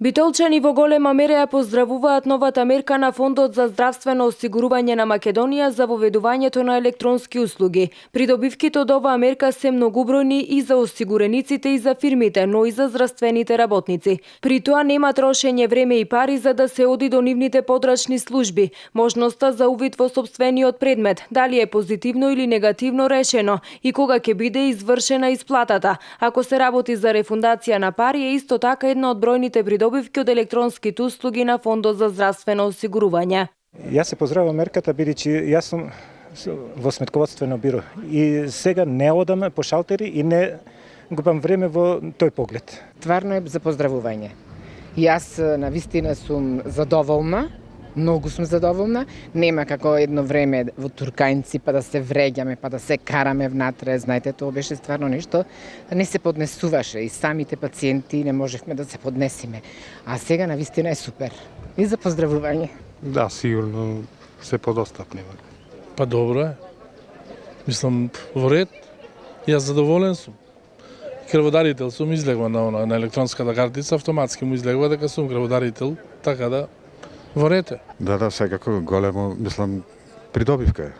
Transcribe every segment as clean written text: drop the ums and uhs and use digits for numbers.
Битолчани во голема мера ја поздравуваат новата мерка на Фондот за здравствено осигурување на Македонија за воведувањето на електронски услуги. Придобивките од оваа мерка се многобројни и за осигурениците и за фирмите, но и за здравствените работници. При тоа нема трошење време и пари за да се оди до нивните подрачни служби. Можноста за увид во сопствениот предмет, дали е позитивно или негативно решено и кога ќе биде извршена исплатата. Ако се работи за рефундација на пари, е исто така една од бројните придобивки од електронските услуги на Фондот за здравствено осигурување. Јас се поздравувам мерката, бидејќи јас сум во сметководствено биро и сега не одам по шалтери и не губам време во тој поглед. Стварно е за поздравување. Јас навистина сум задоволна, многу сум задоволна. Нема како едно време во туркајнци па да се вреѓаме, па да се караме внатре. Знаете, тоа беше стварно нешто не се поднесуваше и самите пациенти не можевме да се поднесиме. А сега навистина е супер. И за поздравување. Да, сигурно се подостапни. Па добро е. Мислам, во ред. Јас задоволен сум. Крводарител сум, излегува на електронската картица, автоматски му излегува дека сум крводарител, така да во ред е. Да, секако големо, мислам, придобивка е.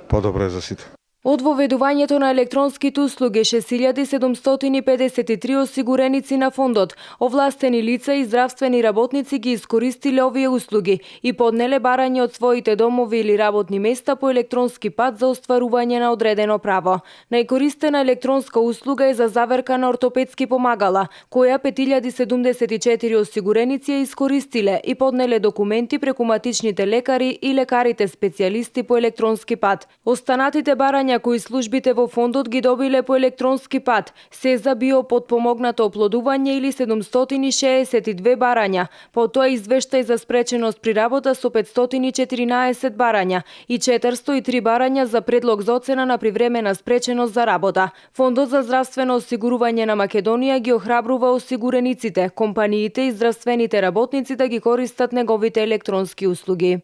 Подобро е за сите. Од воведувањето на електронските услуги 6753 осигуреници на фондот, овластени лица и здравствени работници ги искористиле овие услуги и поднеле барање од своите домови или работни места по електронски пат за остварување на одредено право. Најкористена електронска услуга е за заверка на ортопедски помагала, која 5074 осигуреници ја искористиле и поднеле документи преку матичните лекари и лекарите специјалисти по електронски пат. Останатите барања кои службите во фондот ги добиле по електронски пат се за биопотпомогнато оплодување или 762 барања, потоа извештај за спреченост при работа со 514 барања и 403 барања за предлог за оцена на привремена спреченост за работа. Фондот за здравствено осигурување на Македонија ги охрабрува осигурениците, компаниите и здравствените работници да ги користат неговите електронски услуги.